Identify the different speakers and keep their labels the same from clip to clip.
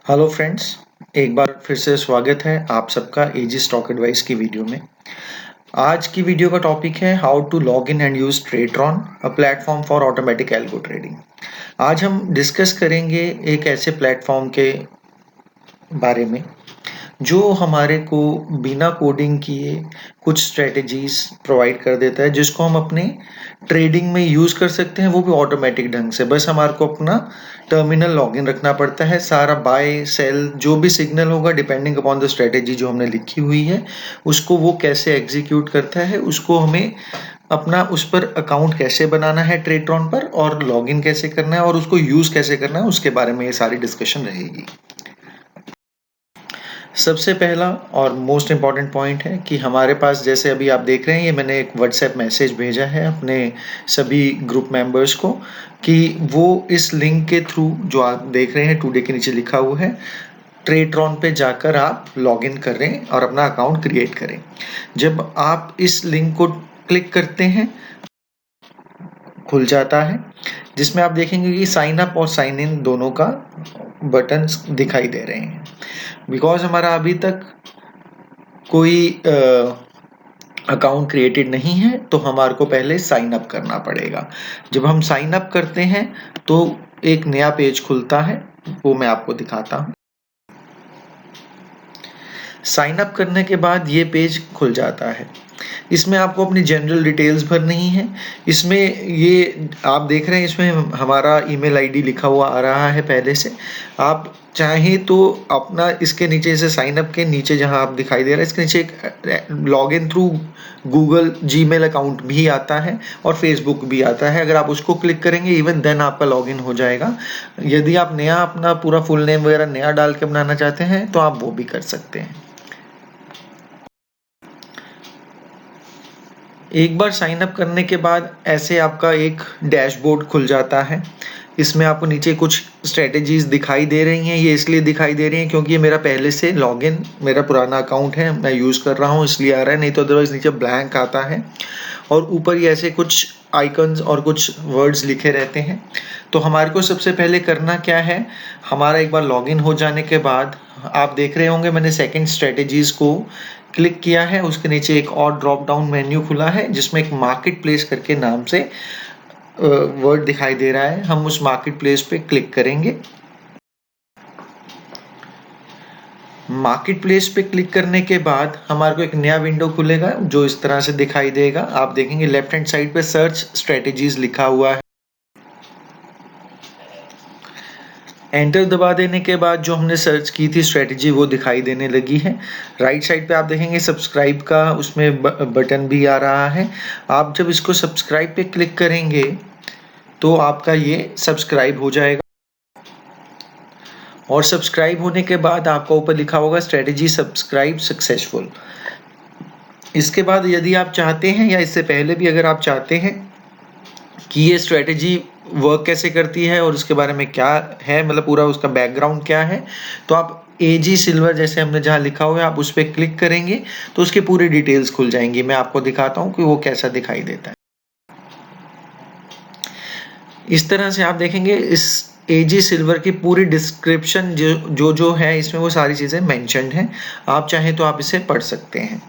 Speaker 1: Hello friends, एक बार फिर से स्वागत है आप सबका एजी स्टॉक एडवाइस की वीडियो में। आज की वीडियो का टॉपिक है how to log in and use Traderon, a platform for automatic algo trading. आज हम डिस्कस करेंगे एक ऐसे प्लेटफॉर्म के बारे में जो हमारे को बिना कोडिंग किए कुछ स्ट्रेटजीज प्रोवाइड कर देता है, जिसको हम अपने ट्रेडिंग में यूज़ कर सकते हैं, वो भी ऑटोमेटिक ढंग से। बस हमारे को अपना टर्मिनल लॉगिन रखना पड़ता है। सारा बाय सेल जो भी सिग्नल होगा डिपेंडिंग अपॉन द स्ट्रेटेजी जो हमने लिखी हुई है, उसको वो कैसे एग्जीक्यूट करता है, उसको हमें अपना उस पर अकाउंट कैसे बनाना है ट्रेडरॉन पर, और लॉगिन कैसे करना है और उसको यूज़ कैसे करना है, उसके बारे में ये सारी डिस्कशन रहेगी। सबसे पहला और मोस्ट इम्पॉर्टेंट पॉइंट है कि हमारे पास, जैसे अभी आप देख रहे हैं, ये मैंने एक व्हाट्सएप मैसेज भेजा है अपने सभी ग्रुप मेंबर्स को कि वो इस लिंक के थ्रू जो आप देख रहे हैं टुडे के नीचे लिखा हुआ है, ट्रेडरॉन पे जाकर आप लॉगिन करें और अपना अकाउंट क्रिएट करें। जब आप इस लिंक को क्लिक करते हैं, खुल जाता है, जिसमें आप देखेंगे कि साइन अप और साइन इन दोनों का बटन दिखाई दे रहे हैं। बिकॉज हमारा अभी तक कोई अकाउंट क्रिएटेड नहीं है, तो हमारे को पहले साइन अप करना पड़ेगा। जब हम साइन अप करते हैं तो एक नया पेज खुलता है, वो मैं आपको दिखाता हूँ। साइन अप करने के बाद ये पेज खुल जाता है। इसमें आपको अपनी जनरल डिटेल्स भरनी है। इसमें ये आप देख रहे हैं, इसमें हमारा ईमेल आईडी लिखा हुआ आ रहा है पहले से। आप चाहें तो अपना इसके नीचे से साइन अप के नीचे जहां आप दिखाई दे रहा है, इसके नीचे एक log in through Google Gmail account भी आता है और फेसबुक भी आता है। अगर आप उसको क्लिक करेंगे इवन देन आपका लॉग इन हो जाएगा। यदि आप नया अपना पूरा फुल नेम वगैरह नया डाल के बनाना चाहते हैं तो आप वो भी कर सकते हैं। एक बार साइन अप करने के बाद ऐसे आपका एक डैशबोर्ड खुल जाता है। इसमें आपको नीचे कुछ स्ट्रेटजीज दिखाई दे रही हैं। ये इसलिए दिखाई दे रही हैं क्योंकि ये मेरा पहले से लॉगिन, मेरा पुराना अकाउंट है, मैं यूज़ कर रहा हूँ इसलिए आ रहा है, नहीं तो अदरवाइज नीचे ब्लैंक आता है और ऊपर ये ऐसे कुछ आइकन्स और कुछ वर्ड्स लिखे रहते हैं। तो हमारे को सबसे पहले करना क्या है, हमारा एक बार लॉगिन हो जाने के बाद आप देख रहे होंगे मैंने सेकंड स्ट्रेटजीज को क्लिक किया है। उसके नीचे एक और ड्रॉप डाउन मेन्यू खुला है जिसमें एक मार्केट प्लेस करके नाम से वर्ड दिखाई दे रहा है। हम उस मार्केट प्लेस पे क्लिक करेंगे। मार्केट प्लेस पे क्लिक करने के बाद हमारे को एक नया विंडो खुलेगा जो इस तरह से दिखाई देगा। आप देखेंगे लेफ्ट हैंड साइड पे सर्च स्ट्रेटजीज लिखा हुआ है। एंटर दबा देने के बाद जो हमने सर्च की थी स्ट्रेटजी वो दिखाई देने लगी है। राइट साइड पे आप देखेंगे सब्सक्राइब का उसमें बटन भी आ रहा है। आप जब इसको सब्सक्राइब पे क्लिक करेंगे तो आपका ये सब्सक्राइब हो जाएगा और सब्सक्राइब होने के बाद आपका ऊपर लिखा होगा स्ट्रेटजी सब्सक्राइब सक्सेसफुल। इसके बाद यदि आप चाहते हैं या इससे पहले भी अगर आप चाहते हैं कि ये स्ट्रेटजी वर्क कैसे करती है और उसके बारे में क्या है, मतलब पूरा उसका बैकग्राउंड क्या है, तो आप एजी सिल्वर जैसे हमने जहाँ लिखा हुआ है आप उस पर क्लिक करेंगे तो उसकी पूरी डिटेल्स खुल जाएंगी। मैं आपको दिखाता हूँ कि वो कैसा दिखाई देता है। इस तरह से आप देखेंगे इस एजी सिल्वर की पूरी डिस्क्रिप्शन जो है इसमें वो सारी चीज़ें मेंशन्ड हैं। आप चाहें तो आप इसे पढ़ सकते हैं।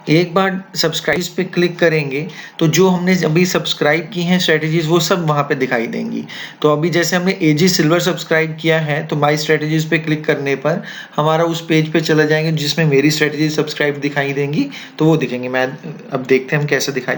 Speaker 1: एक बार सब्सक्राइब पे क्लिक करेंगे तो जो हमने अभी सब्सक्राइब की हैं स्ट्रेटजीज वो सब वहाँ पे दिखाई देंगी। तो अभी जैसे हमने एजी सिल्वर सब्सक्राइब किया है तो माई स्ट्रेटजीज पे क्लिक करने पर हमारा उस पेज पे चला जाएंगे जिसमें मेरी स्ट्रेटजी सब्सक्राइब दिखाई देंगी, तो वो दिखेंगे। मैं अब देखते हैं हम कैसे दिखाई।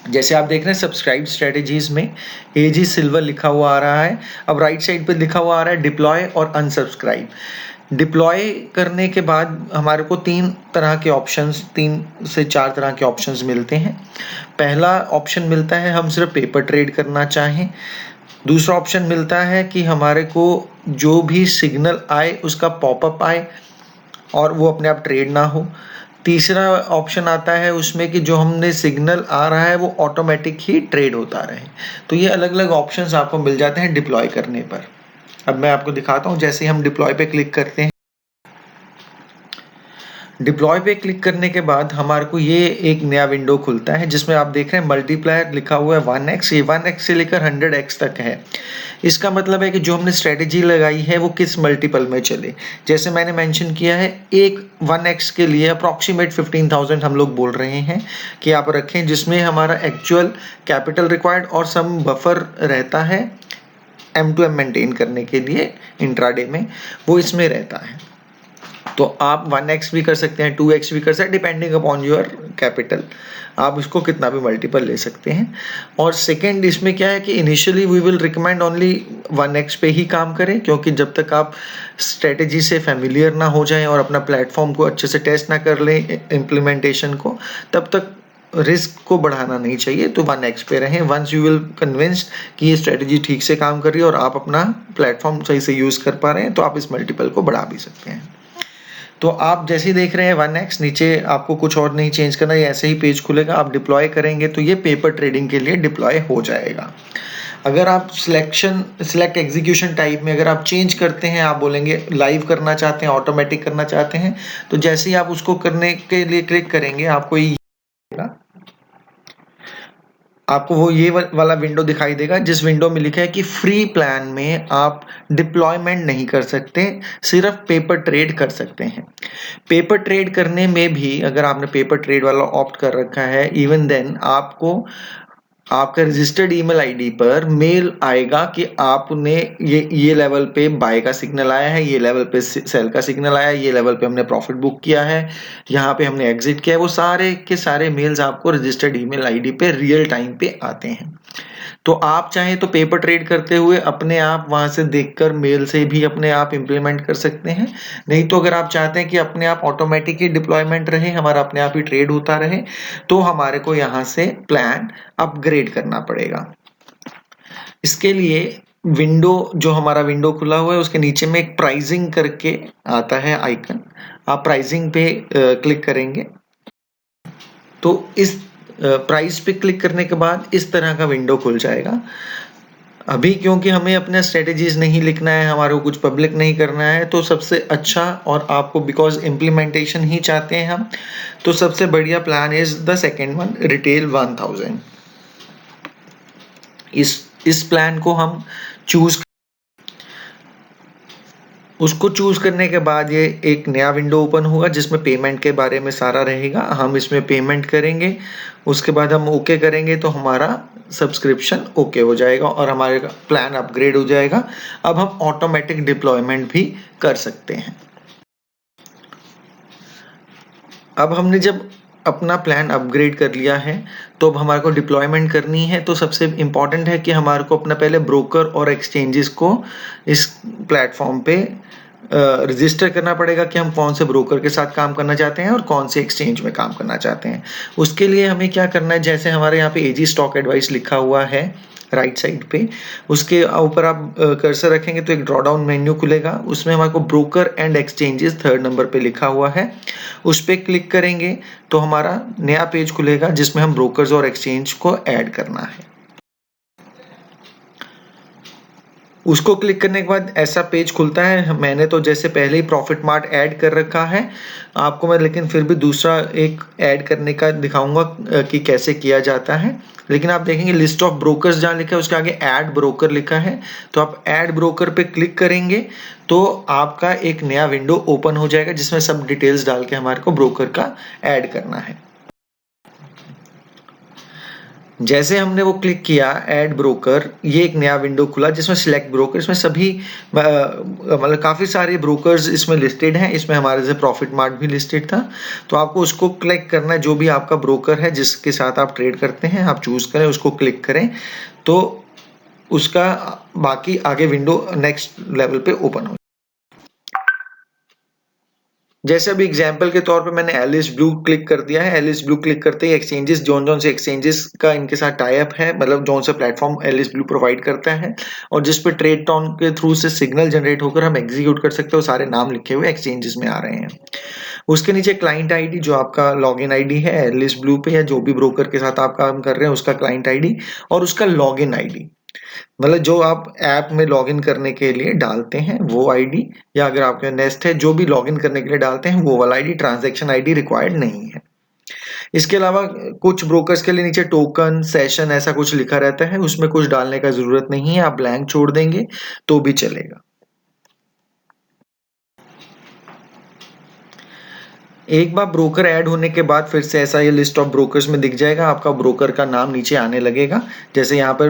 Speaker 1: जैसे आप देख रहे हैं सब्सक्राइब स्ट्रेटजीज में एजी सिल्वर लिखा हुआ आ रहा है। अब राइट साइड पे लिखा हुआ आ रहा है डिप्लॉय और अनसब्सक्राइब। डिप्लॉय करने के बाद हमारे को तीन से चार तरह के ऑप्शंस मिलते हैं। पहला ऑप्शन मिलता है हम सिर्फ पेपर ट्रेड करना चाहें। दूसरा ऑप्शन मिलता है कि हमारे को जो भी सिग्नल आए उसका पॉपअप आए और वो अपने आप ट्रेड ना हो। तीसरा ऑप्शन आता है उसमें कि जो हमने सिग्नल आ रहा है वो ऑटोमेटिक ही ट्रेड होता रहे। तो ये अलग अलग ऑप्शंस आपको मिल जाते हैं डिप्लॉय करने पर। अब मैं आपको दिखाता हूँ। जैसे ही हम डिप्लॉय पे क्लिक करते हैं डिप्लॉय पे क्लिक करने के बाद हमारे को ये एक नया विंडो खुलता है जिसमें आप देख रहे हैं मल्टीप्लायर लिखा हुआ है 1x। ये 1x से लेकर 100x तक है। इसका मतलब है कि जो हमने स्ट्रेटेजी लगाई है वो किस मल्टीपल में चले। जैसे मैंने मेंशन किया है, एक 1x के लिए अप्रॉक्सीमेट 15,000 हम लोग बोल रहे हैं कि आप रखें, जिसमें हमारा एक्चुअल कैपिटल रिक्वायर्ड और सम बफर रहता है M2M मेंटेन करने के लिए इंट्राडे में, वो इसमें रहता है। तो आप 1x भी कर सकते हैं, 2x भी कर सकते हैं, डिपेंडिंग अपॉन योर कैपिटल। आप इसको कितना भी मल्टीपल ले सकते हैं। और सेकेंड इसमें क्या है कि initially we will recommend only 1x पे ही काम करें, क्योंकि जब तक आप स्ट्रेटेजी से फेमिलियर ना हो जाएं और अपना प्लेटफॉर्म को अच्छे से टेस्ट ना कर लें इम्प्लीमेंटेशन को, तब तक रिस्क को बढ़ाना नहीं चाहिए। तो 1x पे रहें। वंस यू विल कन्विंस्ड कि ये स्ट्रेटेजी ठीक से काम कर रही है और आप अपना प्लेटफॉर्म सही से यूज़ कर पा रहे हैं, तो आप इस मल्टीपल को बढ़ा भी सकते हैं। तो आप जैसे ही देख रहे हैं 1x, नीचे आपको कुछ और नहीं चेंज करना, ये ऐसे ही पेज खुलेगा। आप डिप्लॉय करेंगे तो ये पेपर ट्रेडिंग के लिए डिप्लॉय हो जाएगा। अगर आप सिलेक्ट एग्जीक्यूशन टाइप में अगर आप चेंज करते हैं, आप बोलेंगे लाइव करना चाहते हैं, ऑटोमेटिक करना चाहते हैं, तो जैसे ही आप उसको करने के लिए क्लिक करेंगे आपको ये वाला विंडो दिखाई देगा, जिस विंडो में लिखा है कि फ्री प्लान में आप डिप्लॉयमेंट नहीं कर सकते, सिर्फ पेपर ट्रेड कर सकते हैं। पेपर ट्रेड करने में भी अगर आपने पेपर ट्रेड वाला ऑप्ट कर रखा है, इवन देन आपको आपका रजिस्टर्ड ईमेल आईडी पर मेल आएगा कि आपने ये लेवल पे बाय का सिग्नल आया है, ये लेवल पे सेल का सिग्नल आया है, ये लेवल पे हमने प्रॉफिट बुक किया है, यहाँ पे हमने एग्जिट किया है। वो सारे के सारे मेल्स आपको रजिस्टर्ड ईमेल आईडी पे रियल टाइम पे आते हैं। तो आप चाहे तो पेपर ट्रेड करते हुए अपने आप वहां से देखकर मेल से भी अपने आप इंप्लीमेंट कर सकते हैं। नहीं तो अगर आप चाहते हैं कि अपने आप ऑटोमेटिक ही डिप्लॉयमेंट रहे, हमारा अपने आप ही ट्रेड होता रहे, तो हमारे को यहाँ से प्लान अपग्रेड करना पड़ेगा। इसके लिए विंडो जो हमारा विंडो खुला हुआ है उसके नीचे में एक प्राइसिंग करके आता है आइकन, आप प्राइसिंग पे क्लिक करेंगे तो इस प्राइस पे क्लिक करने के बाद इस तरह का विंडो खुल जाएगा। अभी क्योंकि हमें अपने स्ट्रेटेजीज नहीं लिखना है, हमारे को कुछ पब्लिक नहीं करना है, तो सबसे अच्छा और आपको बिकॉज इम्प्लीमेंटेशन ही चाहते हैं हम, तो सबसे बढ़िया plan is the second one, retail 1000। इस प्लान को हम उसको चूज करने के बाद ये एक नया विंडो ओपन होगा जिसमें पेमेंट के बारे में सारा रहेगा। हम इसमें पेमेंट करेंगे, उसके बाद हम ओके करेंगे तो हमारा सब्सक्रिप्शन ओके हो जाएगा और हमारे प्लान अपग्रेड हो जाएगा। अब हम ऑटोमेटिक डिप्लॉयमेंट भी कर सकते हैं। अब हमने जब अपना प्लान अपग्रेड कर लिया है तो अब हमारे को डिप्लॉयमेंट करनी है, तो सबसे इम्पॉर्टेंट है कि हमारे को अपना पहले ब्रोकर और एक्सचेंजेस को इस प्लेटफॉर्म पे रजिस्टर करना पड़ेगा कि हम कौन से ब्रोकर के साथ काम करना चाहते हैं और कौन से एक्सचेंज में काम करना चाहते हैं। उसके लिए हमें क्या करना है, जैसे हमारे यहाँ पे एजी स्टॉक एडवाइस लिखा हुआ है राइट साइड पे, उसके ऊपर आप कर्सर रखेंगे तो एक ड्रॉ डाउन मेन्यू खुलेगा, उसमें हमारे को broker and exchanges 3rd number पे लिखा हुआ है, उस पर क्लिक करेंगे तो हमारा नया पेज खुलेगा जिसमें हम ब्रोकर्स और एक्सचेंज को ऐड करना है। उसको क्लिक करने के बाद ऐसा पेज खुलता है। मैंने तो जैसे पहले ही प्रॉफिट मार्ट ऐड कर रखा है, आपको मैं लेकिन फिर भी दूसरा एक ऐड करने का दिखाऊंगा कि कैसे किया जाता है। लेकिन आप देखेंगे लिस्ट ऑफ ब्रोकर्स जहाँ लिखा है उसके आगे ऐड ब्रोकर लिखा है, तो आप ऐड ब्रोकर पे क्लिक करेंगे तो आपका एक नया विंडो ओपन हो जाएगा जिसमें सब डिटेल्स डाल के हमारे को ब्रोकर का ऐड करना है। जैसे हमने वो क्लिक किया ऐड ब्रोकर, ये एक नया विंडो खुला जिसमें सिलेक्ट ब्रोकर, इसमें सभी मतलब काफ़ी सारे ब्रोकर्स इसमें लिस्टेड हैं। इसमें हमारे से प्रॉफिट मार्ट भी लिस्टेड था, तो आपको उसको क्लिक करना है। जो भी आपका ब्रोकर है जिसके साथ आप ट्रेड करते हैं आप चूज़ करें, उसको क्लिक करें तो उसका बाकी आगे विंडो नेक्स्ट लेवल पे ओपन हो। जैसे अभी एग्जाम्पल के तौर पे मैंने एलिस ब्लू क्लिक कर दिया है। एलिस ब्लू क्लिक करते ही एक्सचेंजेस जोन से एक्सचेंजेस का इनके साथ टाई अप है, मतलब जोन से प्लेटफॉर्म एलिस ब्लू प्रोवाइड करता है और जिस पे ट्रेड टॉन के थ्रू से सिग्नल जनरेट होकर हम एग्जीक्यूट कर सकते हैं, वो सारे नाम लिखे हुए एक्सचेंजेस में आ रहे हैं। उसके नीचे क्लाइंट आईडी जो आपका लॉगिन आईडी है एलिस ब्लू पे या जो भी ब्रोकर के साथ आप काम कर रहे हैं उसका क्लाइंट आईडी और उसका लॉगिन आईडी, मतलब जो आप ऐप में लॉगिन करने के लिए डालते हैं वो आईडी, या अगर आपके नेस्ट है जो भी लॉगिन करने के लिए डालते हैं वो वाला आईडी, ट्रांजैक्शन आईडी रिक्वायर्ड नहीं है। इसके अलावा कुछ ब्रोकर्स के लिए नीचे टोकन सेशन ऐसा कुछ लिखा रहता है, उसमें कुछ डालने का जरूरत नहीं है, आप ब्लैंक छोड़ देंगे तो भी चलेगा। एक बार ब्रोकर ऐड होने के बाद फिर से ऐसा ये लिस्ट ऑफ ब्रोकर्स में दिख जाएगा, आपका ब्रोकर का नाम नीचे आने लगेगा। जैसे यहाँ पर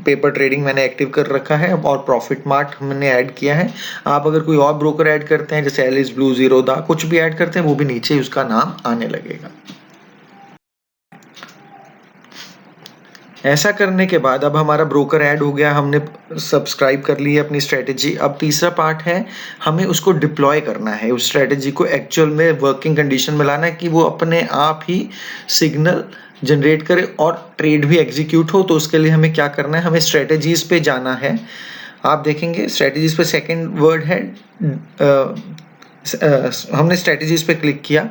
Speaker 1: पेपर ट्रेडिंग मैंने एक्टिव कर रखा है और प्रॉफिट मार्ट हमने ऐड किया है। आप अगर कोई और ब्रोकर ऐड करते हैं जैसे एलिस ब्लू, जीरोधा, कुछ भी ऐड करते हैं वो भी नीचे उसका नाम आने लगेगा। ऐसा करने के बाद अब हमारा ब्रोकर ऐड हो गया, हमने सब्सक्राइब कर ली है अपनी स्ट्रेटेजी। अब तीसरा पार्ट है हमें उसको डिप्लॉय करना है, उस स्ट्रेटेजी को एक्चुअल में वर्किंग कंडीशन में लाना है कि वो अपने आप ही सिग्नल जनरेट करे और ट्रेड भी एग्जीक्यूट हो। तो उसके लिए हमें क्या करना है, हमें स्ट्रेटेजीज पे जाना है। आप देखेंगे स्ट्रेटेजीज पे सेकेंड वर्ड है, हमने स्ट्रेटेजीज पे क्लिक किया,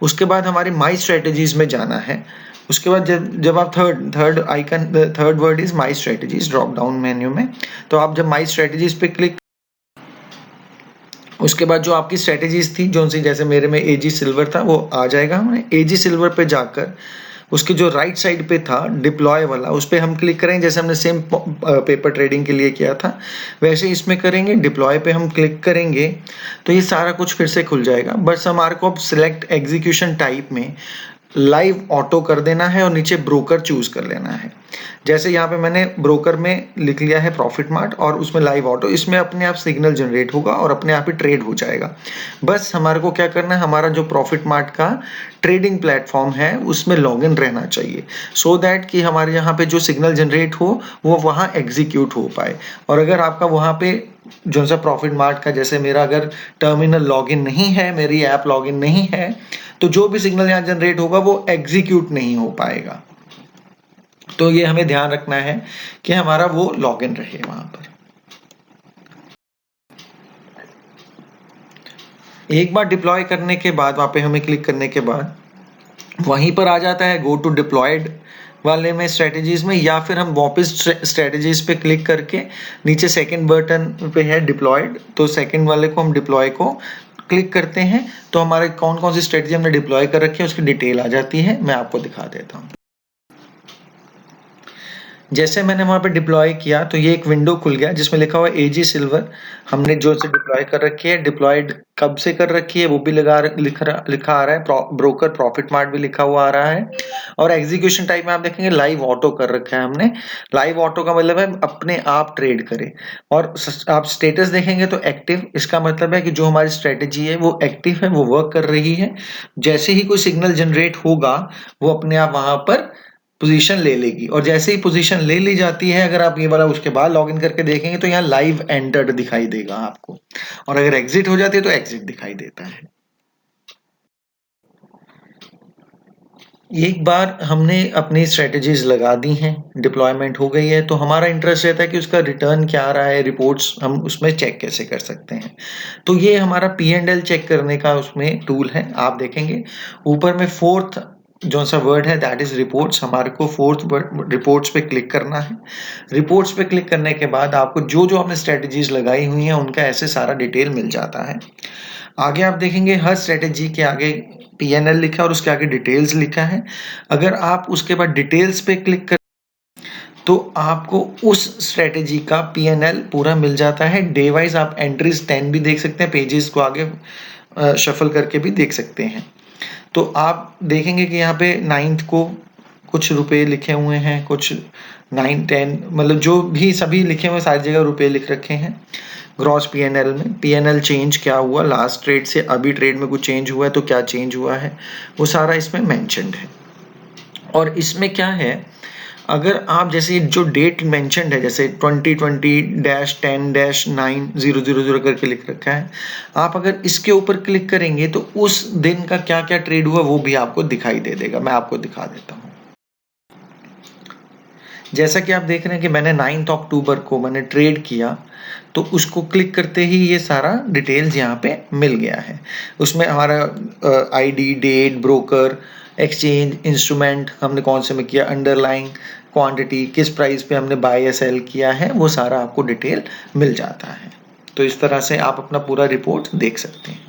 Speaker 1: उसके बाद हमारी माई स्ट्रेटेजीज में जाना है। उसके बाद जब आप third word is my strategies drop down menu में, तो आप जब माई स्ट्रेटेजीज पे क्लिक, उसके बाद जो आपकी स्ट्रेटेजीज थी जो सी, जैसे मेरे में एजी सिल्वर था वो आ जाएगा। हमें एजी सिल्वर पे जाकर उसके जो राइट साइड पे था डिप्लॉय वाला, उस पर हम क्लिक करेंगे जैसे हमने सेम पेपर ट्रेडिंग के लिए किया था वैसे इसमें करेंगे। डिप्लॉय पे हम क्लिक करेंगे तो ये सारा कुछ फिर से खुल जाएगा। बस हमारे को अब सिलेक्ट एग्जीक्यूशन टाइप में लाइव ऑटो कर देना है और नीचे ब्रोकर चूज कर लेना है। जैसे यहाँ पे मैंने ब्रोकर में लिख लिया है प्रॉफिट मार्ट और उसमें लाइव ऑटो, इसमें अपने आप सिग्नल जनरेट होगा और अपने आप ही ट्रेड हो जाएगा। बस हमारे को क्या करना है, हमारा जो प्रॉफिट मार्ट का ट्रेडिंग प्लेटफॉर्म है उसमें लॉगिन रहना चाहिए, सो दैट कि हमारे यहाँ पे जो सिग्नल जनरेट हो वो वहाँ एग्जीक्यूट हो पाए। और अगर आपका वहाँ पे जो सा प्रॉफिट मार्ट का, जैसे मेरा अगर टर्मिनल लॉगिन नहीं है, मेरी ऐप लॉगिन नहीं है, तो जो भी सिग्नल यहाँ जनरेट होगा वो एग्जीक्यूट नहीं हो पाएगा। तो ये हमें ध्यान रखना है कि हमारा वो लॉगिन रहे वहां पर। एक बार डिप्लॉय करने के बाद वहां पे हमें क्लिक करने के बाद वहीं पर आ जाता है गो टू डिप्लॉयड वाले में स्ट्रेटेजीज में, या फिर हम वापस स्ट्रेटेजीज पे क्लिक करके नीचे सेकंड बटन पे है डिप्लॉयड, तो सेकंड वाले को हम डिप्लॉय को क्लिक करते हैं तो हमारे कौन कौन सी स्ट्रेटेजी हमने डिप्लॉय कर रखी है उसकी डिटेल आ जाती है। मैं आपको दिखा देता हूँ। जैसे मैंने वहां पे डिप्लॉय किया तो ये एक विंडो खुल गया जिसमें लिखा हुआ एजी सिल्वर, हमने जो से डिप्लॉय कर रखी है, डिप्लॉयड कब से कर रखी है वो भी लिखा आ रहा है, ब्रोकर प्रॉफिट मार्ट भी लिखा हुआ आ रहा है। और एग्जीक्यूशन टाइप में आप देखेंगे लाइव ऑटो कर रखा है हमने। लाइव ऑटो का मतलब है अपने आप ट्रेड करे। और आप स्टेटस देखेंगे तो एक्टिव, इसका मतलब है कि जो हमारी स्ट्रेटेजी है वो एक्टिव है, वो वर्क कर रही है। जैसे ही कोई सिग्नल जनरेट होगा वो अपने आप वहां पर पोजीशन ले लेगी, और जैसे ही पोजीशन ले ली जाती है, अगर आप ये वाला उसके बाद लॉगिन करके देखेंगे तो यहाँ लाइव एंटर्ड दिखाई देगा आपको, और अगर एग्जिट हो जाती है तो एग्जिट दिखाई देता है। एक बार हमने अपनी स्ट्रेटेजीज लगा दी हैं, डिप्लॉयमेंट हो गई है, तो हमारा इंटरेस्ट रहता है कि उसका रिटर्न क्या आ रहा है, रिपोर्ट्स हम उसमें चेक कैसे कर सकते हैं। तो ये हमारा P&L चेक करने का उसमें टूल है। आप देखेंगे ऊपर में फोर्थ जो सा वर्ड है दैट इज रिपोर्ट्स, हमारे को फोर्थ रिपोर्ट्स पे क्लिक करना है। रिपोर्ट्स पे क्लिक करने के बाद आपको जो जो आपने स्ट्रेटेजीज लगाई हुई हैं उनका ऐसे सारा डिटेल मिल जाता है। आगे आप देखेंगे हर स्ट्रेटेजी के आगे P&L लिखा है और उसके आगे डिटेल्स लिखा है। अगर आप उसके बाद डिटेल्स पे क्लिक कर तो आपको उस स्ट्रेटेजी का P&L पूरा मिल जाता है। डे वाइज आप एंट्रीज 10 भी देख सकते हैं, पेजेस को आगे शफल करके भी देख सकते हैं। तो आप देखेंगे कि यहाँ पे 9th को कुछ रुपए लिखे हुए हैं, कुछ 9, 10 मतलब जो भी सभी लिखे हुए सारी जगह रुपए लिख रखे हैं। ग्रॉस P&L में P&L चेंज क्या हुआ लास्ट ट्रेड से अभी ट्रेड में कुछ चेंज हुआ है तो क्या चेंज हुआ है वो सारा इसमें मेंशन्ड है। और इसमें क्या है, अगर आप जैसे जो डेट मेंशन्ड है जैसे 2020-10-9-000 करके लिख रखा है, आप अगर इसके ऊपर क्लिक करेंगे तो उस दिन का क्या क्या ट्रेड हुआ वो भी आपको दिखाई दे देगा। मैं आपको दिखा देता हूँ। जैसा कि आप देख रहे हैं कि मैंने 9 अक्टूबर को मैंने ट्रेड किया, तो उसको क्लिक करते ही ये सारा डिटेल्स यहाँ पे मिल गया है। उसमें हमारा ID, date, broker, exchange, instrument हमने कौन से में किया, अंडरलाइंग क्वांटिटी, किस प्राइस पे हमने बाय या सेल किया है, वो सारा आपको डिटेल मिल जाता है। तो इस तरह से आप अपना पूरा रिपोर्ट देख सकते हैं।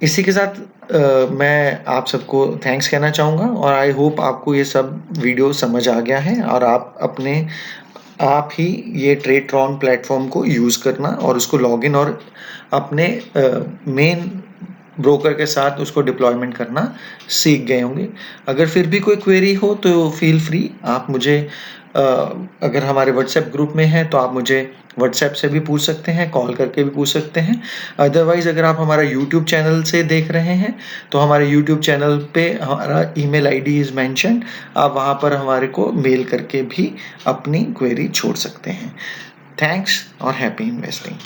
Speaker 1: इसी के साथ मैं आप सबको थैंक्स कहना चाहूँगा और आई होप आपको ये सब वीडियो समझ आ गया है और आप ही ये ट्रेडट्रॉन प्लेटफॉर्म को यूज़ करना और उसको लॉगिन और अपने मेन ब्रोकर के साथ उसको डिप्लॉयमेंट करना सीख गए होंगे। अगर फिर भी कोई क्वेरी हो तो फील फ्री, आप मुझे अगर हमारे व्हाट्सएप ग्रुप में हैं तो आप मुझे व्हाट्सएप से भी पूछ सकते हैं, कॉल करके भी पूछ सकते हैं। अदरवाइज़ अगर आप हमारा यूट्यूब चैनल से देख रहे हैं तो हमारे यूट्यूब चैनल पे हमारा ईमेल आईडी इज़ मेंशन्ड, आप वहाँ पर हमारे को मेल करके भी अपनी क्वेरी छोड़ सकते हैं। थैंक्स और हैप्पी इन्वेस्टिंग।